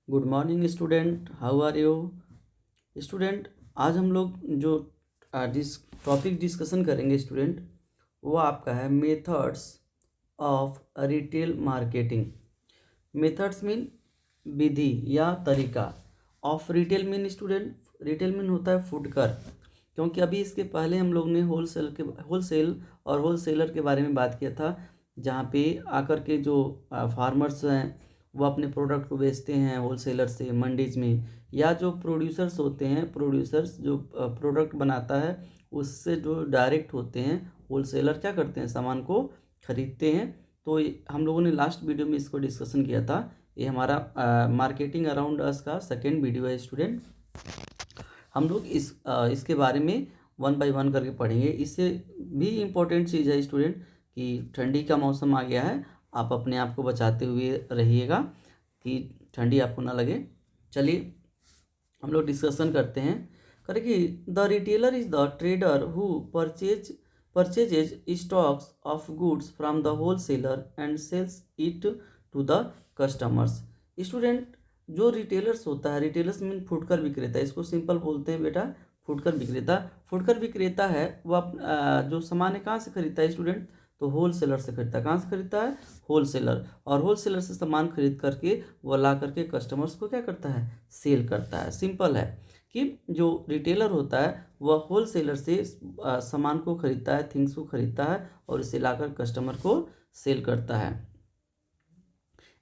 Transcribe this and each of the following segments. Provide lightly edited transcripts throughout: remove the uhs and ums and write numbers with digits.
Good morning student, how are you student. आज हम लोग जो टॉपिक डिस्कशन करेंगे स्टूडेंट, वो आपका है methods of retail marketing. Methods mean विधि या तरीका, of retail mean student, retail mean होता है फुटकर। क्योंकि अभी इसके पहले हम लोग ने होलसेल और होलसेलर के बारे में बात किया था, जहाँ पे आकर के जो फार्मर्स हैं वो अपने प्रोडक्ट को बेचते हैं होलसेलर से मंडीज में, या जो प्रोड्यूसर्स होते हैं, प्रोड्यूसर्स जो प्रोडक्ट बनाता है उससे जो डायरेक्ट होते हैं होलसेलर, क्या करते हैं सामान को खरीदते हैं। तो हम लोगों ने लास्ट वीडियो में इसको डिस्कशन किया था। ये हमारा मार्केटिंग अराउंड अस का सेकेंड वीडियो है स्टूडेंट। हम लोग इसके बारे में वन बाय वन करके पढ़ेंगे। इससे भी इम्पोर्टेंट चीज़ है स्टूडेंट कि ठंडी का मौसम आ गया है, आप अपने आप को बचाते हुए रहिएगा कि ठंडी आपको ना लगे। चलिए हम लोग डिस्कशन करते हैं। करें कि the retailer is the trader who purchases stocks of goods from the wholesaler and sells it to the customers. Student, जो रिटेलर्स होता है, रिटेलर्स मीन फुटकर विक्रेता, इसको सिंपल बोलते हैं बेटा फुटकर विक्रेता। फुटकर विक्रेता है वो जो सामान है कहाँ से खरीदता है स्टूडेंट, तो होलसेलर से खरीदता है। कहाँ से खरीदता है, होलसेलर। और होलसेलर से सामान खरीद करके वो ला करके कस्टमर्स को क्या करता है, सेल करता है। सिंपल है कि जो रिटेलर होता है वह होलसेलर से सामान को खरीदता है, थिंग्स को खरीदता है और इसे लाकर कस्टमर को सेल करता है।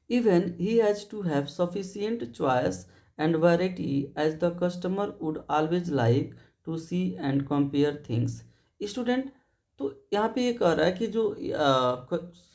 Even he has to have sufficient choice and variety as the customer would always like to see and compare things. Student, तो यहाँ पे ये कह रहा है कि जो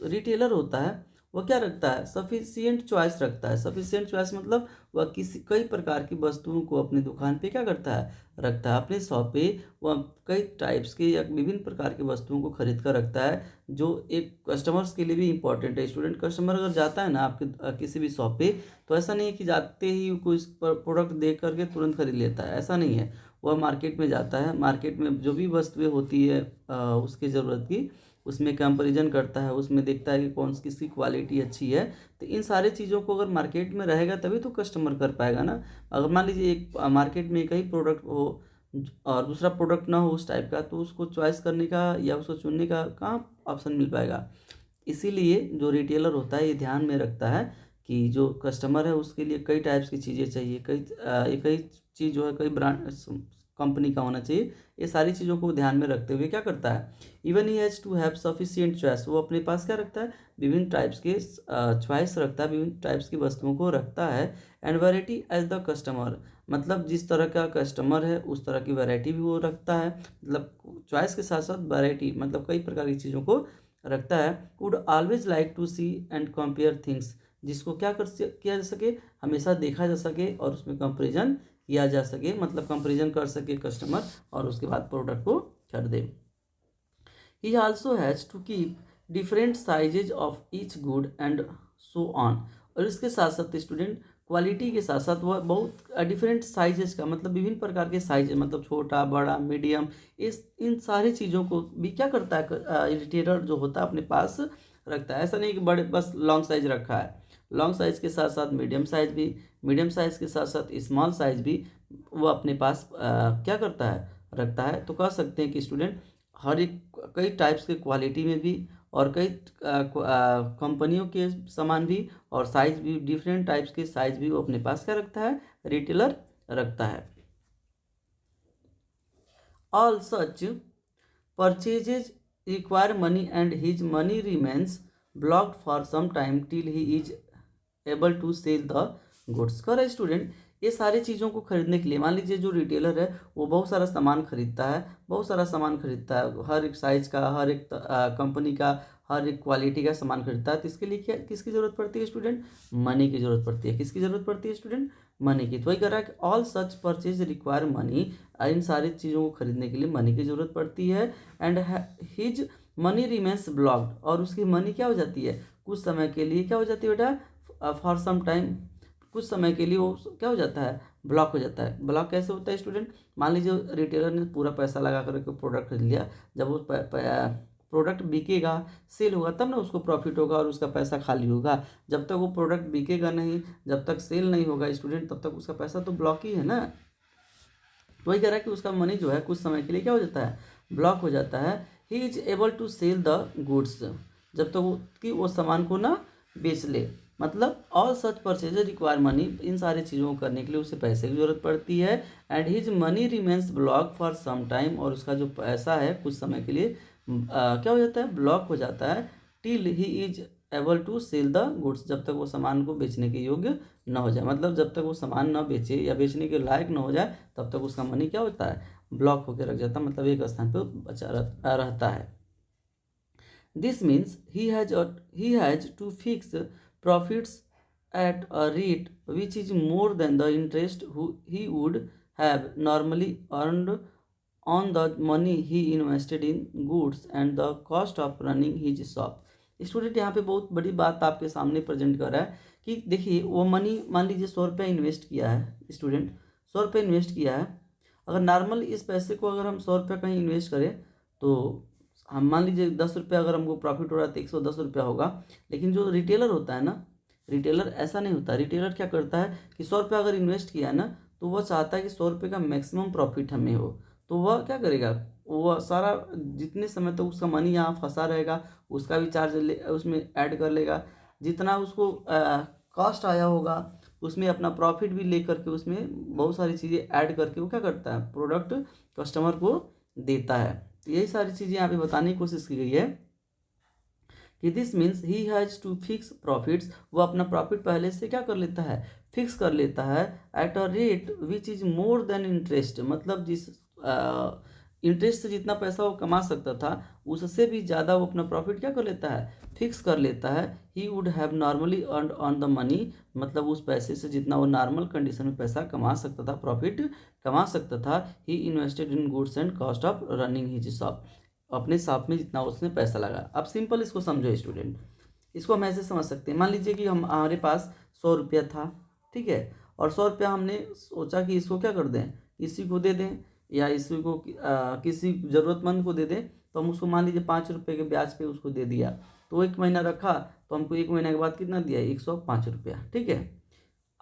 रिटेलर होता है वह क्या रखता है, सफिशियंट चॉइस रखता है। सफिशियंट चॉइस मतलब वह कई प्रकार की वस्तुओं को अपनी दुकान पे क्या करता है, रखता है। अपने शॉप पे वह कई टाइप्स के या विभिन्न प्रकार की वस्तुओं को खरीद कर रखता है, जो एक कस्टमर्स के लिए भी इम्पोर्टेंट है। स्टूडेंट, कस्टमर अगर जाता है ना आपके किसी भी शॉप पे, तो ऐसा नहीं है कि जाते ही कोई प्रोडक्ट देख करके तुरंत खरीद लेता है, ऐसा नहीं है। वह मार्केट में जाता है, मार्केट में जो भी वस्तुएं होती है उसकी ज़रूरत की, उसमें कंपैरिजन करता है, उसमें देखता है कि कौन सी किसकी क्वालिटी अच्छी है। तो इन सारे चीज़ों को अगर मार्केट में रहेगा तभी तो कस्टमर कर पाएगा ना। अगर मान लीजिए एक मार्केट में एक ही प्रोडक्ट हो और दूसरा प्रोडक्ट ना हो उस टाइप का, तो उसको चॉइस करने का या उसको चुनने का कहाँ ऑप्शन मिल पाएगा। इसीलिए जो रिटेलर होता है ये ध्यान में रखता है कि जो कस्टमर है उसके लिए कई टाइप्स की चीज़ें चाहिए, एक ही चीज़ जो है कई ब्रांड कंपनी का होना चाहिए। ये सारी चीज़ों को ध्यान में रखते हुए क्या करता है, even he has to have sufficient choice, वो अपने पास क्या रखता है, विभिन्न टाइप्स के चॉइस रखता है, विभिन्न टाइप्स की वस्तुओं को रखता है। And variety as the customer, मतलब जिस तरह का कस्टमर है उस तरह की वैरायटी भी वो रखता है। मतलब चॉइस के साथ साथ वैरायटी, मतलब कई प्रकार की चीज़ों को रखता है। Would always like to see and compare things, जिसको किया जा सके, हमेशा देखा जा सके और उसमें कंपेरिजन किया जा सके, मतलब कंपेरिजन कर सके कस्टमर और उसके बाद प्रोडक्ट को खरीदे। He also has to keep different sizes of each good and so on. और इसके साथ साथ स्टूडेंट क्वालिटी के साथ साथ वह बहुत डिफरेंट साइजेस का, मतलब विभिन्न प्रकार के साइज, मतलब छोटा बड़ा मीडियम, इस इन सारी चीज़ों को भी क्या करता है रिटेलर जो होता है अपने पास रखता है। ऐसा नहीं कि बड़े बस लॉन्ग साइज रखा है, लॉन्ग साइज के साथ साथ मीडियम साइज भी, मीडियम साइज के साथ साथ स्मॉल साइज भी वो अपने पास क्या करता है, रखता है। तो कह सकते हैं कि स्टूडेंट हर एक कई टाइप्स के क्वालिटी में भी और कई कंपनियों के सामान भी और साइज भी, डिफरेंट टाइप्स के साइज भी वो अपने पास क्या रखता है, रिटेलर रखता है। All such purchases require money and his money remains blocked for some time till he is able to sell the goods. कर स्टूडेंट, ये सारी चीज़ों को खरीदने के लिए, मान लीजिए जो रिटेलर है वो बहुत सारा सामान खरीदता है, बहुत सारा सामान खरीदता है, हर एक साइज का, हर एक कंपनी का, हर एक क्वालिटी का सामान खरीदता है। तो इसके लिए क्या, किसकी ज़रूरत पड़ती है स्टूडेंट, मनी की ज़रूरत पड़ती है। किसकी ज़रूरत पड़ती है स्टूडेंट, मनी की। तो वही कह रहा है कि all such purchase require money, इन सारी चीज़ों को खरीदने के लिए मनी की ज़रूरत पड़ती है। And his money remains blocked, और उसकी मनी क्या हो जाती है, कुछ समय के लिए क्या हो जाती है बेटा, फॉर सम टाइम, कुछ समय के लिए वो क्या हो जाता है, ब्लॉक हो जाता है। ब्लॉक कैसे होता है स्टूडेंट, मान लीजिए रिटेलर ने पूरा पैसा लगा कर प्रोडक्ट खरीद लिया, जब वो प्रोडक्ट बिकेगा, सेल होगा, तब ना उसको प्रॉफिट होगा और उसका पैसा खाली होगा। जब तक वो प्रोडक्ट बिकेगा नहीं, जब तक सेल नहीं होगा स्टूडेंट, तब तक उसका पैसा तो ब्लॉक ही है ना। तो वही कह रहा है कि उसका मनी जो है कुछ समय के लिए क्या हो जाता है, ब्लॉक हो जाता है। He is able to sell the goods, जब तक वो कि वो सामान को ना बेच ले। मतलब all such purchase require money, इन सारी चीज़ों को करने के लिए उसे पैसे की जरूरत पड़ती है। And his money remains block for some time, और उसका जो पैसा है कुछ समय के लिए क्या हो जाता है, ब्लॉक हो जाता है। Till he is able to sell the goods, जब तक वो सामान को बेचने के योग्य न हो जाए। मतलब जब तक वो सामान न बेचे या बेचने के लायक न हो जाए, तब तक उसका मनी क्या होता है, ब्लॉक होकर रख जाता है, मतलब एक स्थान पर बचा रहता है। This means he has to fix profits at a rate which is more than the interest he would have normally earned on the money he invested in goods and the cost of running his shop। Student यहाँ पे बहुत बड़ी बात आपके सामने present कर रहा है कि देखिए वो मनी, मान लीजिए 100 रुपया इन्वेस्ट किया है स्टूडेंट, 100 रुपया इन्वेस्ट किया है। अगर नॉर्मल इस पैसे को अगर हम 100 रुपया कहीं इन्वेस्ट करें तो हम मान लीजिए 10 रुपया अगर हमको प्रॉफिट हो रहा है तो 110 रुपया होगा। लेकिन जो रिटेलर होता है ना, रिटेलर ऐसा नहीं होता। रिटेलर क्या करता है कि 100 रुपया अगर इन्वेस्ट किया है ना, तो वह चाहता है कि 100 रुपये का मैक्सिमम प्रॉफिट हमें हो। तो वह क्या करेगा, वह सारा जितने समय तक उसका मनी यहाँ फंसा रहेगा उसका भी चार्ज उसमें ऐड कर लेगा। जितना उसको कॉस्ट आया होगा उसमें अपना प्रॉफिट भी ले करके उसमें बहुत सारी चीज़ें ऐड करके वो क्या करता है, प्रोडक्ट कस्टमर को देता है। तो यही सारी चीज़ें यहाँ पे बताने की कोशिश की गई है कि this means he has to fix profits, वो अपना प्रॉफिट पहले से क्या कर लेता है, फिक्स कर लेता है। At a rate which is more than interest, मतलब जिस इंटरेस्ट से जितना पैसा वो कमा सकता था उससे भी ज़्यादा वो अपना प्रॉफिट क्या कर लेता है, फिक्स कर लेता है। He would have normally earn on the money, मतलब उस पैसे से जितना वो नॉर्मल कंडीशन में पैसा कमा सकता था, प्रॉफिट कमा सकता था। He invested in goods and cost of running his shop, अपने शॉप में जितना उसने पैसा लगा। अब सिंपल इसको समझो स्टूडेंट, इसको हम ऐसे समझ सकते हैं। मान लीजिए कि हमारे पास 100 रुपया था, ठीक है, और 100 रुपया हमने सोचा कि इसको क्या कर दें, किसी को दे दें या इसी को किसी ज़रूरतमंद को दे दें। तो हम उसको मान लीजिए 5 रुपये के ब्याज पे उसको दे दिया, तो 1 महीना रखा तो हमको 1 महीने के बाद कितना दिया, 105 रुपया, ठीक है।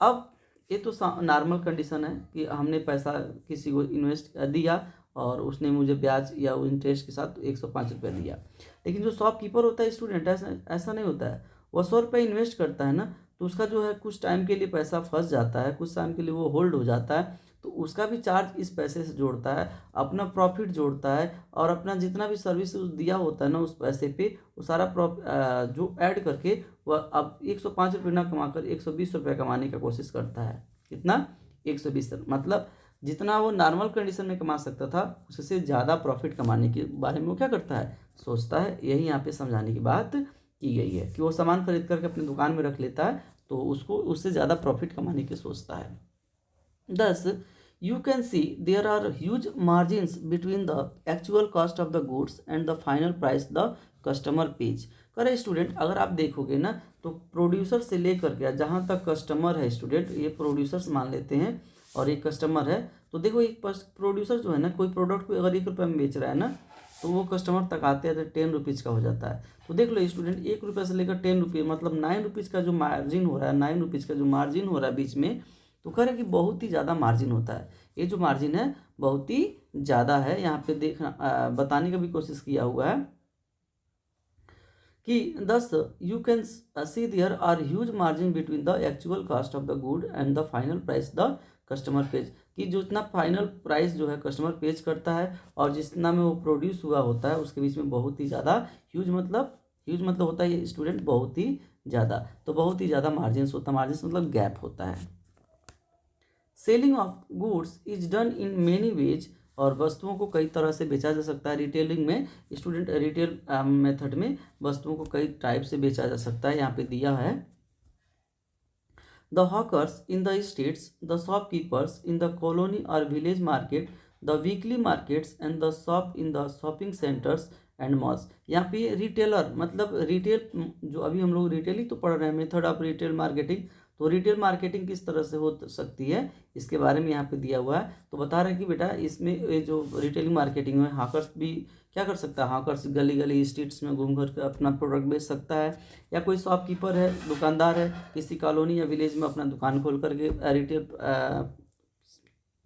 अब ये तो नॉर्मल कंडीशन है कि हमने पैसा किसी को इन्वेस्ट दिया और उसने मुझे ब्याज या इंटरेस्ट के साथ 105 रुपया दिया। लेकिन जो शॉपकीपर होता है स्टूडेंट, ऐसा नहीं होता है। वह 100 रुपये इन्वेस्ट करता है ना, तो उसका जो है कुछ टाइम के लिए पैसा फंस जाता है, कुछ टाइम के लिए वो होल्ड हो जाता है, तो उसका भी चार्ज इस पैसे से जोड़ता है, अपना प्रॉफिट जोड़ता है, और अपना जितना भी सर्विस दिया होता है ना उस पैसे पे, वो सारा जो ऐड करके वह अब 105 रुपये ना कमाकर 120 रुपये कमाने का कोशिश करता है। कितना, 120, मतलब जितना वो नॉर्मल कंडीशन में कमा सकता था उससे ज़्यादा प्रॉफिट कमाने के बारे में वो क्या करता है, सोचता है। यही यहाँ पे समझाने की बात की गई है कि वो सामान खरीद करके अपनी दुकान में रख लेता है तो उसको उससे ज़्यादा प्रॉफिट कमाने की सोचता है। Thus, you can see there are huge margins between the actual cost of the goods and the final price the customer pays। करे स्टूडेंट, अगर आप देखोगे ना तो प्रोड्यूसर से लेकर के जहाँ तक कस्टमर है स्टूडेंट, ये प्रोड्यूसर्स मान लेते हैं और ये कस्टमर है। तो देखो एक प्रोड्यूसर जो है ना, कोई प्रोडक्ट को अगर 1 रुपये में बेच रहा है ना, तो वो कस्टमर तक आते हैं तो 10 रुपीज़ का हो जाता है। तो देख लो स्टूडेंट, 1 रुपये से लेकर 10 रुपये, मतलब 9 रुपीज़ का जो मार्जिन हो रहा है, 9 रुपीज़ का जो मार्जिन हो रहा है बीच में, तो कह रहे कि बहुत ही ज़्यादा मार्जिन होता है। ये जो मार्जिन है बहुत ही ज़्यादा है। यहाँ पे देखना बताने का भी कोशिश किया हुआ है कि thus you can see there are huge margin between the actual cost of the good and the final price the customer pays, कि जितना फाइनल प्राइस जो है कस्टमर पेज करता है और जितना में वो प्रोड्यूस हुआ होता है उसके बीच में बहुत ही ज़्यादा ह्यूज मतलब होता है ये स्टूडेंट बहुत ही ज़्यादा, तो बहुत ही ज़्यादा मार्जिन होता है। मार्जिन मतलब गैप होता है। Selling of goods is done in many ways, और वस्तुओं को कई तरह से बेचा जा सकता है। रिटेलिंग में स्टूडेंट, रिटेल मेथड में वस्तुओं को कई टाइप से बेचा जा सकता है। यहाँ पे दिया है the hawkers in the states, the shopkeepers in the colony और village market, the weekly markets and the shop in the shopping centres and malls. यहाँ पे रिटेलर मतलब रिटेल, जो अभी हम लोग रिटेल ही तो पढ़ रहे हैं, मेथड ऑफ रिटेल मार्केटिंग, तो रिटेल मार्केटिंग किस तरह से हो सकती है इसके बारे में यहाँ पे दिया हुआ है। तो बता रहे हैं कि बेटा इसमें ये जो रिटेलिंग मार्केटिंग में हाकर्स भी क्या कर सकता है, हाकर्स गली गली स्ट्रीट्स में घूम कर अपना प्रोडक्ट बेच सकता है, या कोई शॉपकीपर है, दुकानदार है, किसी कॉलोनी या विलेज में अपना दुकान खोल करके रिटेल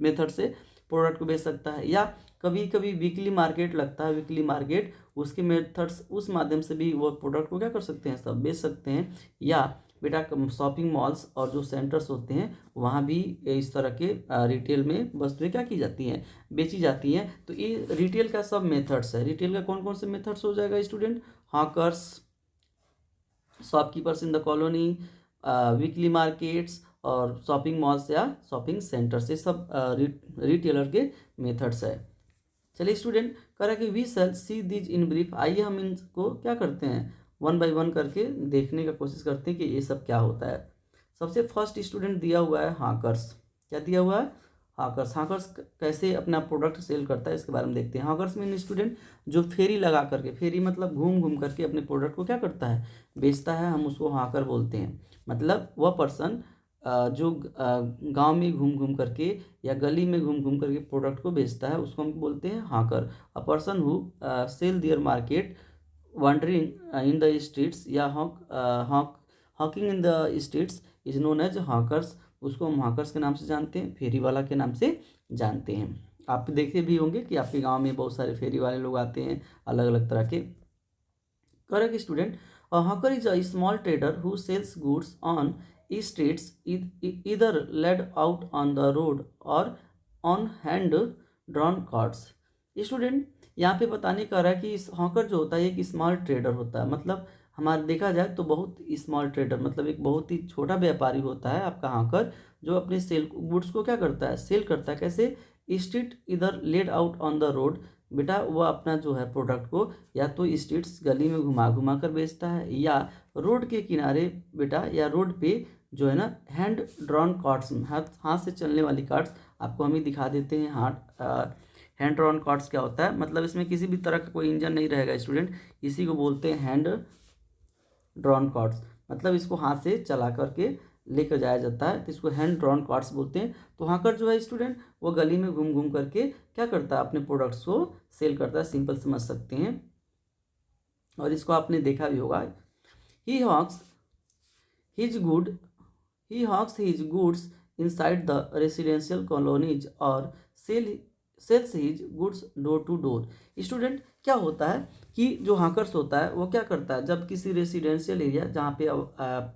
मेथड से प्रोडक्ट को बेच सकता है, या कभी कभी वीकली मार्केट लगता है, वीकली मार्केट उसके मेथड्स उस माध्यम से भी वो प्रोडक्ट को क्या कर सकते हैं, सब बेच सकते हैं। या बेटा शॉपिंग मॉल्स और जो सेंटर्स होते हैं वहाँ भी इस तरह के रिटेल में वस्तुएं क्या की जाती हैं, बेची जाती हैं। तो ये रिटेल का सब मेथड्स है। रिटेल का कौन कौन से मेथड्स हो जाएगा student, hawkers, shopkeepers in the colony, weekly markets और शॉपिंग मॉल्स या शॉपिंग सेंटर्स, ये सब रिटेलर के मेथड्स है। चलिए स्टूडेंट कह रहा है कि we shall see these in brief. आइए हम इनको क्या करते हैं, वन बाय वन करके देखने का कोशिश करते हैं कि ये सब क्या होता है। सबसे फर्स्ट स्टूडेंट दिया हुआ है हाकर्स। क्या दिया हुआ है, हाकर्स। हाकर्स कैसे अपना प्रोडक्ट सेल करता है इसके बारे में देखते हैं। हाकर्स मीन स्टूडेंट जो फेरी लगा करके, फेरी मतलब घूम घूम करके अपने प्रोडक्ट को क्या करता है, बेचता है, हम उसको हाकर बोलते हैं। मतलब वह पर्सन जो गांव में घूम घूम करके या गली में घूम घूम करके प्रोडक्ट को बेचता है उसको हम बोलते हैं hawker. A person who sell their market wandering in the streets या hawking in the streets is known as hawkers. उसको हम हॉकर्स के नाम से जानते हैं, फेरी वाला के नाम से जानते हैं। आप देखे भी होंगे कि आपके गांव में बहुत सारे फेरी वाले लोग आते हैं अलग अलग तरह के। Correct student, hawker is a small trader who sells goods on streets either led out on the road or on hand drawn carts। Student यहाँ पे बताने का रहा है कि इस हॉकर जो होता है एक स्मॉल ट्रेडर होता है। मतलब हमारा देखा जाए तो बहुत स्मॉल ट्रेडर मतलब एक बहुत ही छोटा व्यापारी होता है आपका हॉकर, जो अपने सेल गुड्स को क्या करता है, सेल करता है। कैसे, स्ट्रीट इधर laid out on the road. बेटा वह अपना जो है प्रोडक्ट को या तो स्ट्रीट्स गली में घुमा घुमा कर बेचता है, या रोड के किनारे बेटा या रोड पे जो है ना हैंड ड्रॉन कार्ड्स, हाथ से चलने वाली कार्ड्स आपको हम ही दिखा देते हैं। हैंड ड्रॉन कार्ड्स क्या होता है, मतलब इसमें किसी भी तरह का कोई इंजन नहीं रहेगा स्टूडेंट, इसी को बोलते हैं हैंड ड्रॉन कार्ड्स। मतलब इसको हाथ से चला करके लेकर जाया जाता है तो इसको हैंड ड्रॉन कार्ड्स बोलते हैं। तो हाकर जो है स्टूडेंट वो गली में घूम घूम करके क्या करता है, अपने प्रोडक्ट्स को सेल करता है। सिंपल समझ सकते हैं, और इसको आपने देखा भी होगा। He hawks his good He hawks his goods inside the residential colonies or sells his goods door to door। Student क्या होता है कि जो हाकर्स होता है वो क्या करता है, जब किसी रेसिडेंशियल एरिया जहाँ पे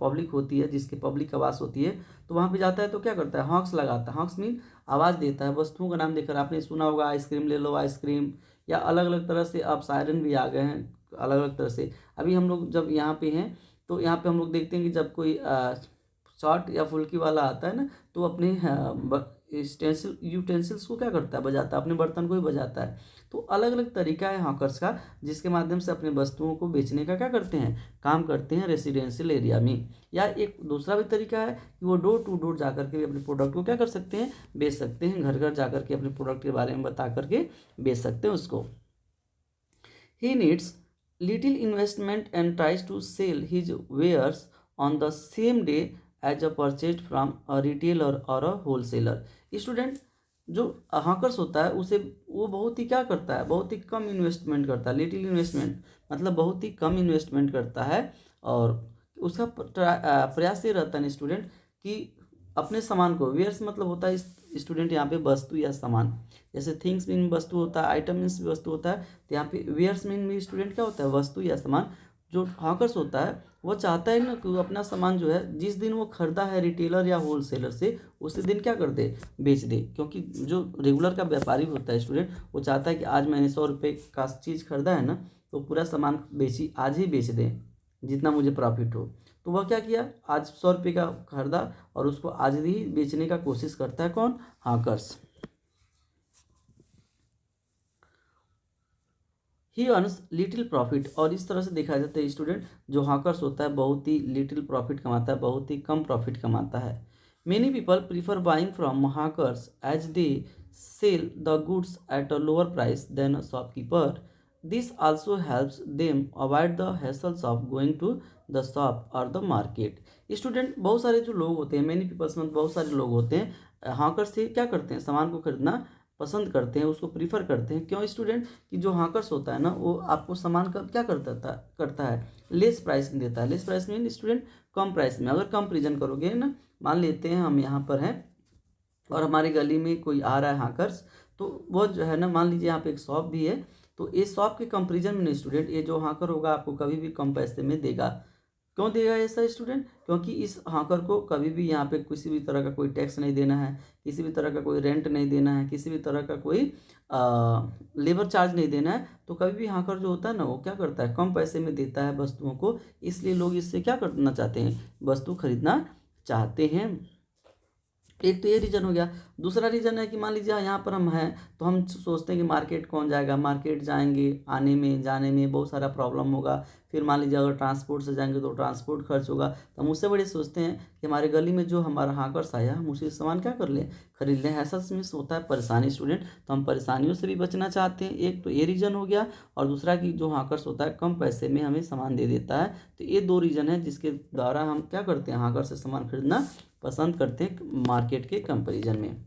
पब्लिक होती है, जिसके पब्लिक आवास होती है, तो वहाँ पे जाता है तो क्या करता है, हॉक्स लगाता है। हॉक्स मीन आवाज़ देता है, वस्तुओं का नाम देकर। आपने सुना होगा आइसक्रीम ले लो आइसक्रीम, या अलग अलग तरह से अब सायरन भी आ गए हैं अलग अलग तरह से। अभी हम लोग जब यहाँ पे हैं तो यहाँ पे हम लोग देखते हैं कि जब कोई शॉर्ट या फुल्की वाला आता है ना, तो अपने यूटेंसिल्स को क्या करता है, बजाता है, अपने बर्तन को ही बजाता है। तो अलग अलग तरीका है हॉकर्स का, जिसके माध्यम से अपने वस्तुओं को बेचने का क्या करते हैं, काम करते हैं रेसिडेंशियल एरिया में। या एक दूसरा भी तरीका है कि वो डोर टू डोर जा करके अपने प्रोडक्ट को क्या कर सकते हैं, बेच सकते हैं। घर घर जा करके अपने प्रोडक्ट के बारे में बता करके बेच सकते हैं उसको। He needs little investment and tries to sell his wares on the same day as a purchase from a retailer और अ होलसेलर। स्टूडेंट जो हॉकर्स होता है उसे वो बहुत ही क्या करता है, बहुत ही कम इन्वेस्टमेंट करता है। लिटिल इन्वेस्टमेंट मतलब बहुत ही कम इन्वेस्टमेंट करता है, और उसका प्रयास ये रहता है स्टूडेंट कि अपने सामान को, वेयर्स मतलब होता है स्टूडेंट यहाँ पे वस्तु या सामान, जैसे थिंग्स मीन वस्तु होता है, आइटम मीन्स वस्तु होता है, तो यहाँ पे वेयर्स मीन भी स्टूडेंट क्या होता है, वस्तु या सामान। जो हॉकर्स होता है वो चाहता है ना कि वो अपना सामान जो है जिस दिन वो खरीदा है रिटेलर या होलसेलर से, उसी दिन क्या कर दे, बेच दे। क्योंकि जो रेगुलर का व्यापारी होता है स्टूडेंट वो चाहता है कि आज मैंने 100 रुपये का चीज़ खरीदा है ना, तो पूरा सामान बेची आज ही बेच दें जितना मुझे प्रॉफिट हो। तो वह क्या किया, आज 100 रुपये का खरीदा और उसको आज ही बेचने का कोशिश करता है कौन, हॉकर्स। ही अर्न्स लिटिल प्रॉफिट, और इस तरह से देखा जाता है स्टूडेंट जो हॉकर्स होता है बहुत ही लिटिल प्रॉफिट कमाता है, बहुत ही कम प्रॉफिट कमाता है। Many people prefer buying from hawkers as they sell the goods at a lower price than a shopkeeper. This also helps them avoid the hassles of going to the shop और the market. Student, बहुत सारे जो लोग होते हैं, many peoples में बहुत सारे लोग होते हैं, हॉकर्स से क्या करते हैं, सामान को खरीदना पसंद करते हैं, उसको प्रीफर करते हैं। क्यों स्टूडेंट? कि जो हॉकर्स होता है ना, वो आपको सामान का क्या करता है, लेस प्राइस में देता है। लेस प्राइस में स्टूडेंट कम प्राइस में। अगर कंपेरिजन करोगे ना, मान लेते हैं हम यहाँ पर हैं और हमारी गली में कोई आ रहा है हॉकर्स, तो वो जो है ना, मान लीजिए यहाँ पे एक शॉप भी है, तो इस शॉप के कंपेरिजन में स्टूडेंट ये जो हॉकर होगा आपको कभी भी कम पैसे में देगा। क्यों देगा ऐसा स्टूडेंट? क्योंकि इस हॉकर को कभी भी यहाँ पे किसी भी तरह का कोई टैक्स नहीं देना है, किसी भी तरह का कोई रेंट नहीं देना है, किसी भी तरह का कोई लेबर चार्ज नहीं देना है। तो कभी भी हॉकर जो होता है ना, वो क्या करता है, कम पैसे में देता है वस्तुओं को, इसलिए लोग इससे क्या करना चाहते हैं, वस्तु खरीदना चाहते हैं। एक तो ये रीज़न हो गया। दूसरा रीज़न है कि मान लीजिए यहाँ पर हम हैं, तो हम सोचते हैं कि मार्केट कौन जाएगा, मार्केट जाएंगे, आने में जाने में बहुत सारा प्रॉब्लम होगा। फिर मान लीजिए अगर ट्रांसपोर्ट से जाएंगे तो ट्रांसपोर्ट खर्च होगा। तो हम उससे बड़े सोचते हैं कि हमारे गली में जो हमारा हाकर्स आया, हम उसी सामान क्या कर लें, खरीद लें। ऐसा इसमें होता है परेशानी स्टूडेंट, तो हम परेशानियों से भी बचना चाहते हैं। एक तो ये रीज़न हो गया, और दूसरा कि जो हाकर्स होता है कम पैसे में हमें सामान दे देता है। तो ये दो रीज़न है जिसके द्वारा हम क्या करते हैं, हाकर से सामान खरीदना पसंद करते हैं मार्केट के कंपैरिजन में।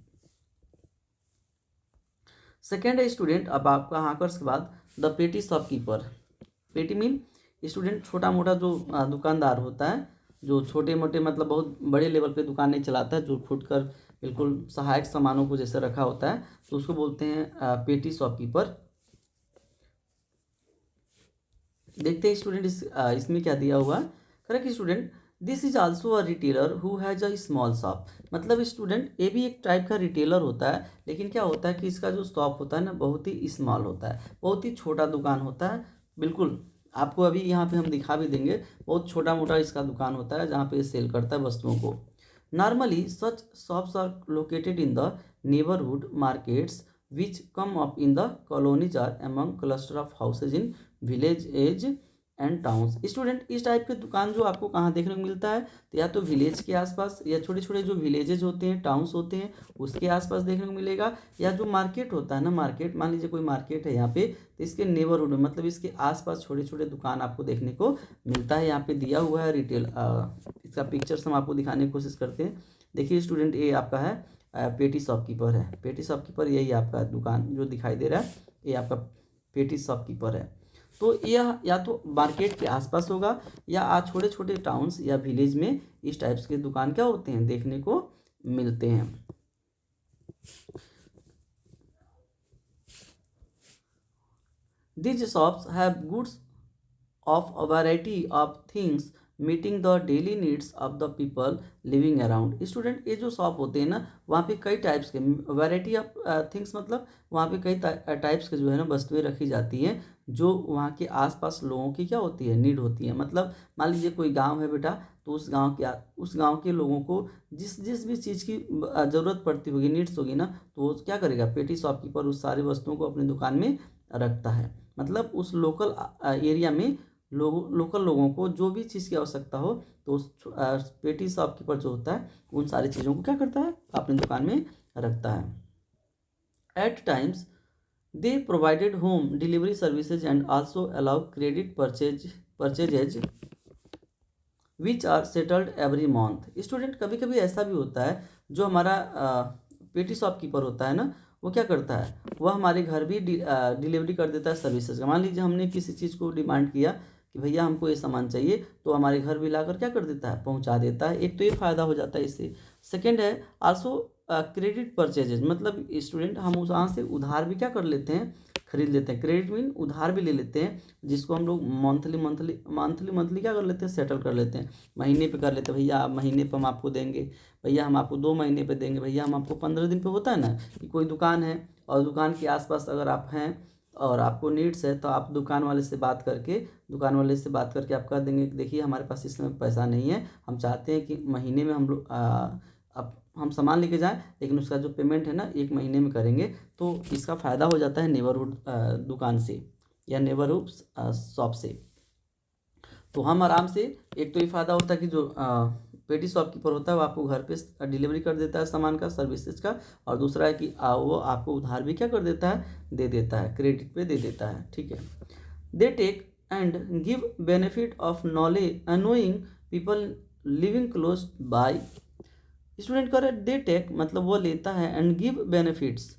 सेकेंड है स्टूडेंट, अब आपका हाकर्स के बाद द पेटी शॉपकीपर। पेटी मीन स्टूडेंट छोटा मोटा जो दुकानदार होता है, जो छोटे मोटे मतलब बहुत बड़े लेवल पे दुकान नहीं चलाता है, जो फुटकर बिल्कुल सहायक सामानों को जैसे रखा होता है, तो उसको बोलते हैं पेटी शॉपकीपर। देखते हैं स्टूडेंट इसमें क्या दिया हुआ है। Correct student, this is also a retailer who has a small shop. मतलब स्टूडेंट ये भी एक टाइप का रिटेलर होता है, लेकिन क्या होता है कि इसका जो शॉप होता है ना, बहुत ही स्मॉल होता है, बहुत ही छोटा दुकान होता है। बिल्कुल आपको अभी यहाँ पे हम दिखा भी देंगे, बहुत छोटा मोटा इसका दुकान होता है जहाँ पे सेल करता है वस्तुओं को। Normally such shops are located in the neighbourhood markets which come up in the colonies are among cluster of houses in village as and towns. Student, इस टाइप के दुकान जो आपको कहाँ देखने को मिलता है, तो या तो विलेज के आसपास, या छोटे छोटे जो विलेजेज होते हैं, टाउन्स होते हैं, उसके आसपास देखने को मिलेगा। या जो मार्केट होता है ना, मार्केट मान लीजिए कोई मार्केट है यहाँ पे, तो इसके नेबरहुड में मतलब इसके आसपास छोटे छोटे दुकान आपको देखने को मिलता है। यहाँ पे दिया हुआ है रिटेल, इसका पिक्चर्स हम आपको दिखाने की कोशिश करते हैं। देखिए स्टूडेंट, ये आपका है पेटी शॉपकीपर है। पेटी शॉपकीपर यही आपका दुकान जो दिखाई दे रहा है, ये आपका पेटी शॉपकीपर है। तो यह या तो मार्केट के आसपास होगा, या छोटे छोटे टाउन्स या विलेज में इस टाइप्स के दुकान क्या होते हैं, देखने को मिलते हैं। These shops have goods of a variety of things meeting the daily needs of the people living around. Student, ये जो शॉप होते हैं ना, वहाँ पे कई टाइप्स के, वैरायटी ऑफ थिंग्स मतलब वहाँ पे कई टाइप्स के जो है ना वस्तुएं रखी जाती हैं, जो वहाँ के आसपास लोगों की क्या होती है, नीड होती है। मतलब मान लीजिए कोई गांव है बेटा, तो उस गांव के लोगों को जिस जिस भी चीज़ की ज़रूरत पड़ती होगी, नीड्स होगी ना, तो वो क्या करेगा, पेटी शॉपकीपर उस सारी वस्तुओं को अपनी दुकान में रखता है। मतलब उस लोकल एरिया में लोकल लोगों को जो भी चीज़ की आवश्यकता हो, तो उस पेटी शॉपकीपर जो होता है उन सारी चीज़ों को क्या करता है, अपनी दुकान में रखता है। At times they provided home delivery services and also allow credit purchases which are settled every month. Student, कभी कभी ऐसा भी होता है, जो हमारा पेटी शॉपकीपर होता है ना, वो क्या करता है, वह हमारे घर भी डिलीवरी कर देता है सर्विसेज का। मान लीजिए हमने किसी चीज़ को डिमांड किया कि भैया हमको ये सामान चाहिए, तो हमारे घर भी लाकर क्या कर देता है, पहुंचा देता है। एक तो ये फ़ायदा हो जाता है इससे। सेकंड है आल्सो क्रेडिट परचेजेज, मतलब स्टूडेंट हम उस वहाँ से उधार भी क्या कर लेते हैं, खरीद लेते हैं। क्रेडिट मीन उधार भी ले लेते हैं, जिसको हम लोग मंथली क्या कर लेते हैं, सेटल कर लेते हैं, महीने पे कर लेते हैं। भैया महीने पे हम आपको देंगे, भैया हम आपको 2 महीने पे देंगे, भैया हम आपको 15 दिन पे। होता है ना कि कोई दुकान है और दुकान के आसपास अगर आप हैं और आपको नीड्स है, तो आप दुकान वाले से बात करके आप कह देंगे कि देखिए हमारे पास इस समय पैसा नहीं है, हम चाहते हैं कि महीने में हम लोग अब हम सामान लेके जाएं, लेकिन उसका जो पेमेंट है ना 1 महीने में करेंगे। तो इसका फ़ायदा हो जाता है नेबरहुड दुकान से या नेबरहुड शॉप से। तो हम आराम से, एक तो ये फ़ायदा होता है कि जो पेटी शॉपकीपर होता है वो आपको घर पे डिलीवरी कर देता है सामान का, सर्विसेज का। और दूसरा है कि वो आपको उधार भी क्या कर देता है, दे देता है, क्रेडिट पे दे देता है। ठीक है। They take and give benefit of knowledge knowing people living close by. Student कर दे टेक मतलब वो लेता है, एंड गिव बेनिफिट्स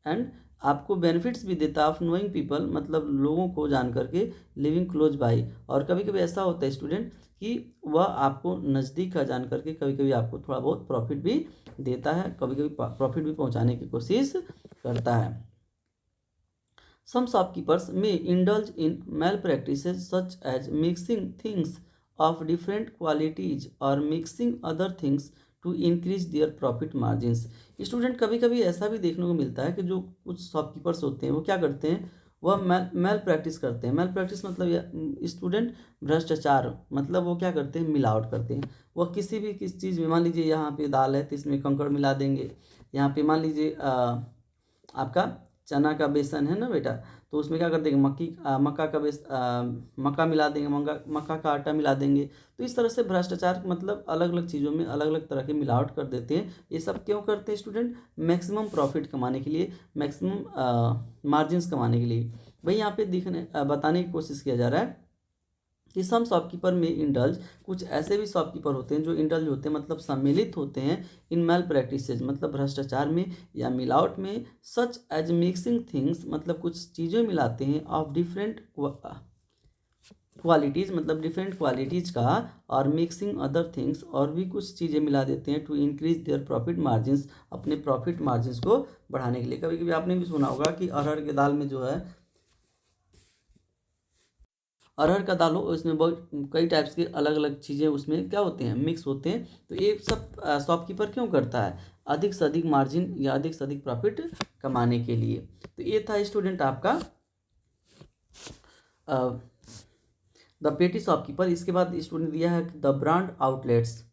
एंड आपको बेनिफिट्स भी देता है ऑफ नोइंग पीपल मतलब लोगों को जान करके, लिविंग क्लोज बाई। और कभी कभी ऐसा होता है स्टूडेंट कि वह आपको नज़दीक का जान करके कभी कभी आपको थोड़ा बहुत प्रॉफिट भी देता है, कभी कभी प्रॉफिट भी पहुंचाने की कोशिश करता है। Some shopkeepers may indulge in malpractices such as mixing things of different qualities or mixing other things to increase their profit margins। Student कभी कभी ऐसा भी देखने को मिलता है कि जो कुछ शॉपकीपर्स होते हैं वो क्या करते हैं, वह मैल प्रैक्टिस करते हैं। मैल प्रैक्टिस मतलब स्टूडेंट भ्रष्टाचार, मतलब वो क्या करते हैं, मिलावट करते हैं। वह किसी चीज़ में, मान लीजिए यहाँ पे दाल है तो इसमें कंकड़ मिला देंगे, यहाँ पे मान लीजिए आपका चना का बेसन है ना बेटा, तो उसमें क्या कर देंगे, मक्का का मक्का मिला देंगे, मक्का का आटा मिला देंगे। तो इस तरह से भ्रष्टाचार मतलब अलग अलग चीज़ों में अलग अलग तरह के मिलावट कर देते हैं। ये सब क्यों करते हैं स्टूडेंट, मैक्सिमम प्रॉफिट कमाने के लिए, मैक्सिमम मार्जिन्स कमाने के लिए। भाई यहाँ पे बताने की कोशिश किया जा रहा है कि सम शॉपकीपर में इंडल्ज, कुछ ऐसे भी शॉपकीपर होते हैं जो इंडल्ज होते हैं मतलब सम्मिलित होते हैं इन मैल प्रैक्टिसेज मतलब भ्रष्टाचार में या मिलावट में, सच एज मिक्सिंग थिंग्स मतलब कुछ चीज़ें मिलाते हैं ऑफ डिफरेंट क्वालिटीज़ मतलब डिफरेंट क्वालिटीज़ का, और मिक्सिंग अदर थिंग्स और भी कुछ चीज़ें मिला देते हैं to increase their profit margins अपने प्रॉफिट मार्जिन्स को बढ़ाने के लिए। कभी कभी आपने भी सुना होगा कि अरहर के दाल में जो है, अरहर का दाल हो उसमें बहुत कई टाइप्स के अलग अलग चीज़ें उसमें क्या होते हैं, मिक्स होते हैं। तो ये सब शॉपकीपर क्यों करता है, अधिक से अधिक मार्जिन या अधिक से अधिक प्रॉफिट कमाने के लिए। तो ये था स्टूडेंट आपका द पेटी शॉपकीपर। इसके बाद स्टूडेंट दिया है द ब्रांड आउटलेट्स,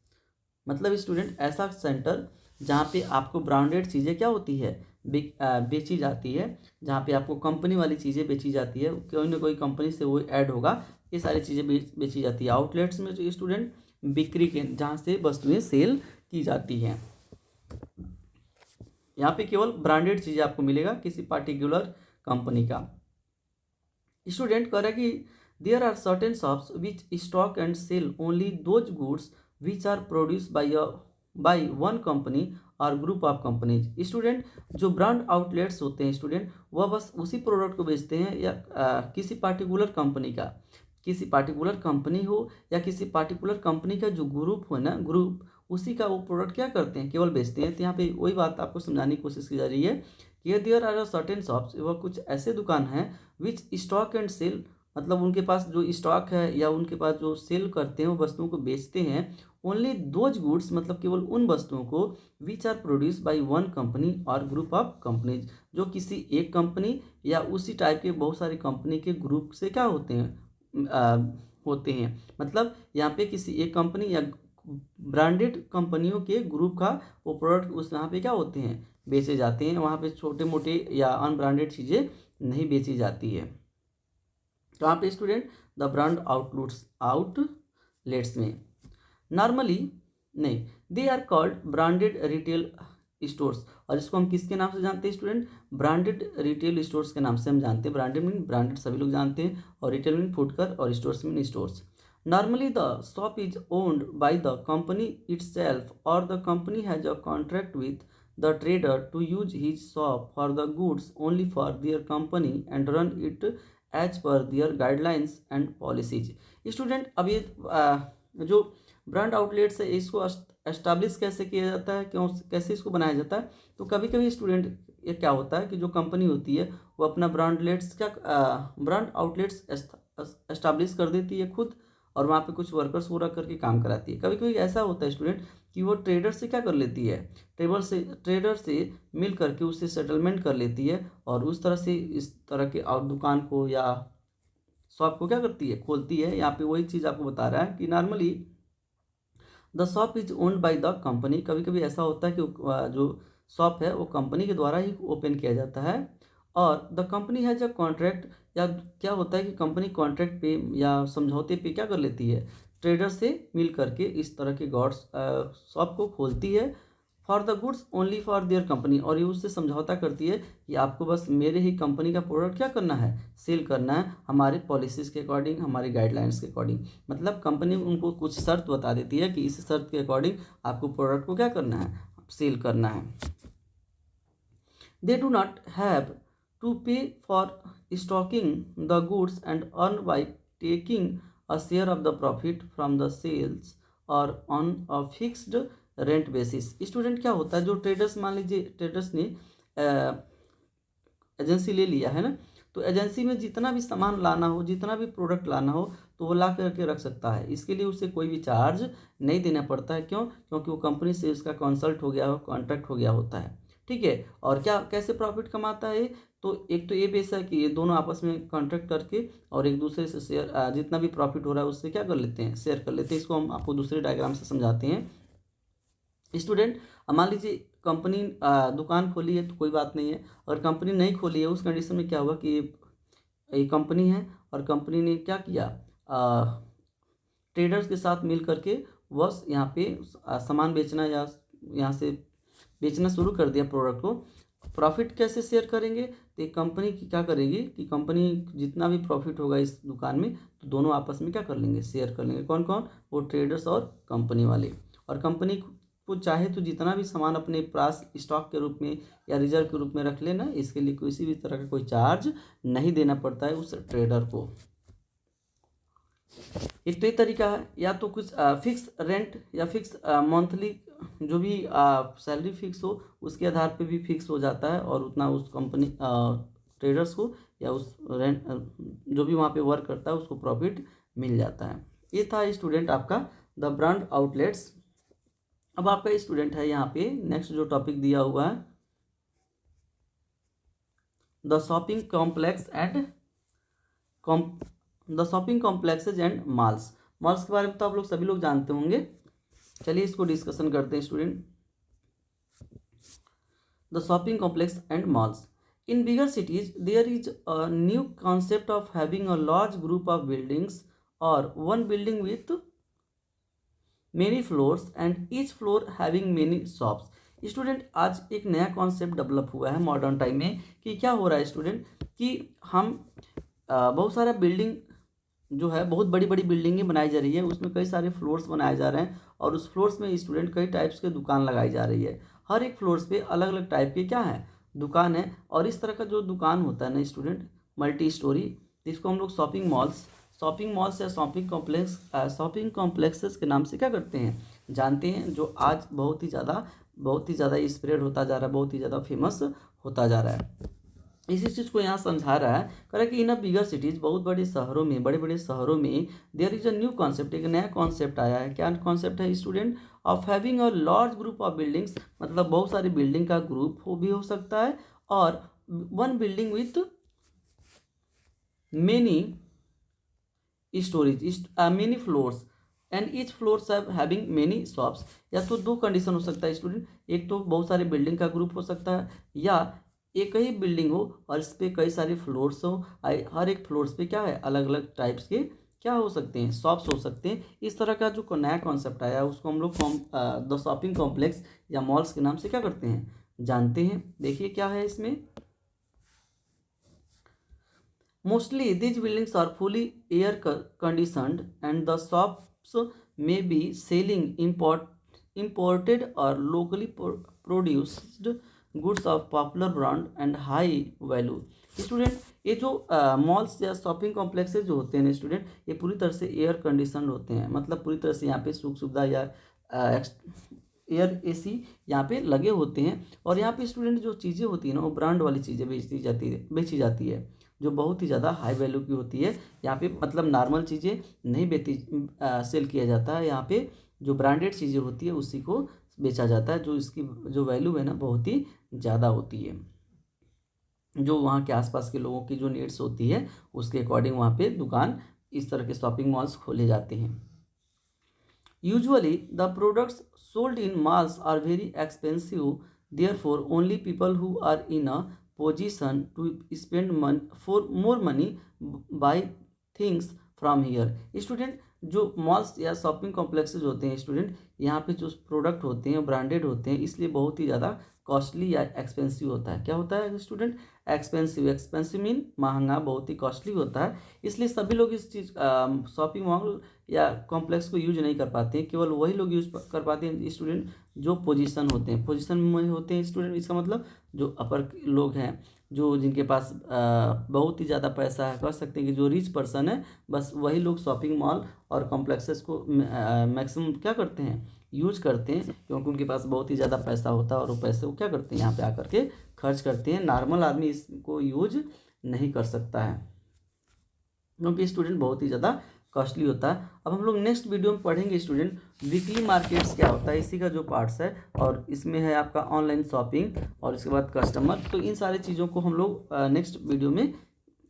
मतलब स्टूडेंट ऐसा सेंटर जहाँ पे आपको ब्रांडेड चीज़ें क्या होती है, बेची जाती है, जहाँ पे आपको कंपनी वाली चीज़ें बेची जाती है, कोई ना कोई कंपनी से वो ऐड होगा, ये सारी चीज़ें बेची जाती है। आउटलेट्स में जो स्टूडेंट बिक्री के, जहाँ से वस्तुएं सेल की जाती हैं। यहाँ पे केवल ब्रांडेड चीज़ें आपको मिलेगा किसी पार्टिकुलर कंपनी का। स्टूडेंट कह रहा है कि there are certain shops which stock and sell only those goods which are produce by one company or group of companies. Student जो ब्रांड आउटलेट्स होते हैं स्टूडेंट, वह बस उसी प्रोडक्ट को बेचते हैं या किसी पार्टिकुलर कंपनी का, किसी पार्टिकुलर कंपनी हो या किसी पार्टिकुलर कंपनी का जो ग्रुप हो ना, ग्रुप उसी का वो प्रोडक्ट क्या करते हैं, केवल बेचते हैं। तो यहाँ पे वही बात आपको समझाने की कोशिश की जा रही है कि देयर आर सर्टेन शॉप्स, वह कुछ ऐसे दुकान हैं विच स्टॉक एंड सेल मतलब उनके पास जो स्टॉक है या उनके पास जो सेल करते हैं वो वस्तुओं को बेचते हैं, ओनली दोज गुड्स मतलब केवल उन वस्तुओं को which are produce by one company or group of companies, जो किसी एक कंपनी या उसी टाइप के बहुत सारी कंपनी के ग्रुप से क्या होते हैं, मतलब यहाँ पे किसी एक कंपनी या ब्रांडेड कंपनियों के ग्रुप का वो प्रोडक्ट उस यहाँ पे क्या होते हैं, बेचे जाते हैं। वहाँ पे छोटे मोटे या अनब्रांडेड चीज़ें नहीं बेची जाती है। तो यहाँ पे स्टूडेंट द ब्रांड आउटलेट्स में नॉर्मली नहीं, they are called branded retail stores, और इसको हम किसके नाम से जानते हैं स्टूडेंट, ब्रांडेड रिटेल स्टोर्स के नाम से हम जानते हैं। ब्रांडेड मीन ब्रांडेड सभी लोग जानते हैं, और रिटेल मीन फुटकर, और stores mean stores. Normally the shop is owned by the company itself और the company has a contract with the trader to use his shop for the goods only for their company and run it as per their guidelines and policies. Student अब ये जो brand outlets है इसको establish कैसे किया जाता है, क्यों कैसे इसको बनाया जाता है। तो कभी कभी स्टूडेंट ये क्या होता है कि जो कंपनी होती है वो अपना ब्रांड आउटलेट्स एस्टाब्लिश कर देती है खुद, और वहाँ पे कुछ वर्कर्स वो रख करके काम कराती है। कभी कभी ऐसा होता है स्टूडेंट कि वो ट्रेडर से क्या कर लेती है, ट्रेडर से मिल करके उससे सेटलमेंट कर लेती है, और उस तरह से इस तरह के दुकान को या शॉप को क्या करती है, खोलती है। यहाँ पे वही चीज़ आपको बता रहा है कि normally the shop is owned by the company. कभी कभी ऐसा होता है कि जो शॉप है वो कंपनी के द्वारा ही ओपन किया जाता है, और the company has a contract, या क्या होता है कि कंपनी कॉन्ट्रैक्ट पे या समझौते पे क्या कर लेती है, ट्रेडर से मिल करके इस तरह के गॉड्स शॉप को खोलती है for the goods only for their company, और ये उससे समझौता करती है कि आपको बस मेरे ही कंपनी का प्रोडक्ट क्या करना है, सेल करना है, हमारे पॉलिसीज़ के अकॉर्डिंग, हमारी गाइडलाइंस के अकॉर्डिंग। मतलब कंपनी उनको कुछ शर्त बता देती है कि इस शर्त के अकॉर्डिंग आपको प्रोडक्ट को क्या करना है, सेल करना है। They do not have to pay for stocking the goods and earn by taking a share of the profit from the sales और on a fixed rent basis. Student क्या होता है, जो ट्रेडर्स, मान लीजिए ट्रेडर्स ने एजेंसी ले लिया है ना, तो एजेंसी में जितना भी सामान लाना हो, जितना भी प्रोडक्ट लाना हो, तो वो ला करके रख सकता है। इसके लिए उसे कोई भी चार्ज नहीं देना पड़ता है। क्यों? क्योंकि वो कंपनी से उसका कंसल्ट हो गया हो, कॉन्ट्रैक्ट हो गया होता है। ठीक है। और क्या, कैसे प्रॉफिट कमाता है? तो एक तो ये बेस है कि ये दोनों आपस में कॉन्ट्रैक्ट करके और एक दूसरे से शेयर, जितना भी प्रॉफिट हो रहा है उससे क्या कर लेते हैं, शेयर कर लेते हैं। इसको हम आपको दूसरे डायग्राम से समझाते हैं। स्टूडेंट, मान लीजिए कंपनी दुकान खोली है तो कोई बात नहीं है, और कंपनी नहीं खोली है, उस कंडीशन में क्या होगा कि ये कंपनी है और कंपनी ने क्या किया, ट्रेडर्स के साथ मिल करके बस यहाँ पे सामान बेचना या यहाँ से बेचना शुरू कर दिया प्रोडक्ट को। प्रॉफिट कैसे शेयर करेंगे? तो एक कंपनी की क्या करेगी कि कंपनी जितना भी प्रॉफिट होगा इस दुकान में, तो दोनों आपस में क्या कर लेंगे, शेयर कर लेंगे। कौन कौन? वो ट्रेडर्स और कंपनी वाले। और कंपनी को चाहे तो जितना भी सामान अपने पास स्टॉक के रूप में या रिजर्व के रूप में रख लेना, इसके लिए किसी भी तरह का कोई चार्ज नहीं देना पड़ता है उस ट्रेडर को। एक तो ये तरीका है, या तो कुछ फिक्स रेंट या फिक्स मंथली जो भी सैलरी फिक्स हो उसके आधार पे भी फिक्स हो जाता है, और उतना उस कंपनी ट्रेडर्स को या उस रेंट जो भी वहाँ पे वर्क करता है उसको प्रॉफिट मिल जाता है। ये था स्टूडेंट आपका द ब्रांड आउटलेट्स। अब आपका स्टूडेंट है यहाँ पे नेक्स्ट जो टॉपिक दिया हुआ है, the shopping complex and the shopping complexes and malls. Malls के बारे में तो आप लोग सभी लोग जानते होंगे। चलिए इसको डिस्कशन करते हैं student. The shopping complex and malls in bigger cities there is a new concept of having a large group of buildings और one building with many floors and each floor having many shops. Student, आज एक नया concept develop हुआ है modern time में कि क्या हो रहा है स्टूडेंट, कि हम बहुत सारा बिल्डिंग जो है, बहुत बड़ी बड़ी बिल्डिंगें बनाई जा रही है, उसमें कई सारे फ्लोर्स बनाए जा रहे हैं, और उस फ्लोर्स में स्टूडेंट कई टाइप्स के दुकान लगाई जा रही है। हर एक फ्लोर्स पे अलग अलग टाइप के क्या है, दुकान है। और इस तरह का जो दुकान होता है ना स्टूडेंट, मल्टी स्टोरी, तो इसको हम लोग शॉपिंग मॉल्स या शॉपिंग कॉम्प्लेक्सेस के नाम से क्या करते हैं, जानते हैं, जो आज बहुत ही ज़्यादा स्प्रेड होता जा रहा है, बहुत ही ज़्यादा फेमस होता जा रहा है। इसी चीज़ को यहाँ समझा रहा है, कह रहा है कि इन बिगर सिटीज़, बहुत बड़े शहरों में, बड़े बड़े शहरों में there is a new concept, एक नया कॉन्सेप्ट आया है। क्या कॉन्सेप्ट है student? Of having a large group of buildings, मतलब बहुत सारी बिल्डिंग का ग्रुप भी हो सकता है, और one building with many storage, many floors and each floors having many shops. या तो दो कंडीशन हो सकता है स्टूडेंट, एक तो बहुत सारे बिल्डिंग का ग्रुप हो सकता है, या एक ही बिल्डिंग हो और इस पे कई सारे फ्लोर्स हो, हर एक फ्लोर्स पे क्या है, अलग अलग टाइप्स के क्या हो सकते हैं, शॉप्स हो सकते हैं। इस तरह का जो नया कॉन्सेप्ट आया है उसको हम लोग द शॉपिंग कॉम्प्लेक्स या मॉल्स के नाम से क्या करते हैं, जानते हैं। देखिए क्या है इसमें, mostly these buildings are fully air conditioned and the shops may be selling imported or locally produced goods of popular brand and high value। Student, ये जो मॉल्स या शॉपिंग कॉम्प्लेक्सेस जो होते हैं ना स्टूडेंट, ये पूरी तरह से एयर कंडीशन होते हैं, मतलब पूरी तरह से यहाँ पे सुख सुविधा या एयर एसी यहाँ पे लगे होते हैं। और यहाँ पे स्टूडेंट जो चीज़ें होती हैं ना, वो ब्रांड वाली चीज़ें बेची जाती है, जो बहुत ही ज़्यादा हाई वैल्यू की होती है। यहाँ पे मतलब नॉर्मल चीज़ें नहीं सेल किया जाता है, यहाँ पे जो ब्रांडेड चीज़ें होती है उसी को बेचा जाता है, जो इसकी जो वैल्यू है ना बहुत ही ज़्यादा होती है, जो वहाँ के आसपास के लोगों की जो नीड्स होती है उसके अकॉर्डिंग वहाँ पे दुकान, इस तरह के शॉपिंग मॉल्स खोले जाते हैं। Usually the products sold in malls are very expensive, therefore only people who are in a position to spend more money buy things from here। Student, जो मॉल्स या शॉपिंग कॉम्प्लेक्सेज होते हैं student, यहाँ पे जो प्रोडक्ट होते हैं branded होते हैं, इसलिए बहुत ही ज़्यादा कॉस्टली या एक्सपेंसिव होता है। क्या होता है स्टूडेंट? एक्सपेंसिव। एक्सपेंसिव मीन महंगा, बहुत ही कॉस्टली होता है। इसलिए सभी लोग इस चीज़ शॉपिंग मॉल या कॉम्प्लेक्स को यूज नहीं कर पाते हैं। केवल वही लोग यूज कर पाते हैं स्टूडेंट जो पोजीशन होते हैं, पोजीशन में होते हैं स्टूडेंट। इसका मतलब जो अपर लोग हैं, जो जिनके पास बहुत ही ज़्यादा पैसा है, कह सकते हैं कि जो रिच पर्सन है, बस वही लोग शॉपिंग मॉल और कॉम्प्लेक्सेस को मैक्सिमम क्या करते हैं, यूज करते हैं, क्योंकि उनके पास बहुत ही ज़्यादा पैसा होता है और वो पैसे को क्या करते हैं, यहाँ पे आकर के खर्च करते हैं। नॉर्मल आदमी इसको यूज नहीं कर सकता है, क्योंकि स्टूडेंट बहुत ही ज़्यादा कॉस्टली होता है। अब हम लोग नेक्स्ट वीडियो में पढ़ेंगे स्टूडेंट वीकली मार्केट्स क्या होता है, इसी का जो पार्ट्स है, और इसमें है आपका ऑनलाइन शॉपिंग और इसके बाद कस्टमर। तो इन सारी चीज़ों को हम लोग नेक्स्ट वीडियो में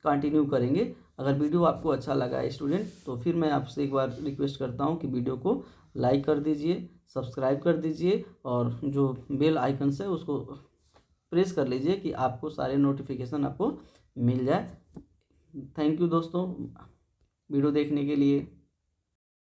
कंटिन्यू करेंगे। अगर वीडियो आपको अच्छा लगा है स्टूडेंट, तो फिर मैं आपसे एक बार रिक्वेस्ट करता हूँ कि वीडियो को लाइक कर दीजिए, सब्सक्राइब कर दीजिए, और जो बेल आइकन्स है उसको प्रेस कर लीजिए कि आपको सारे नोटिफिकेशन आपको मिल जाए। थैंक यू दोस्तों वीडियो देखने के लिए।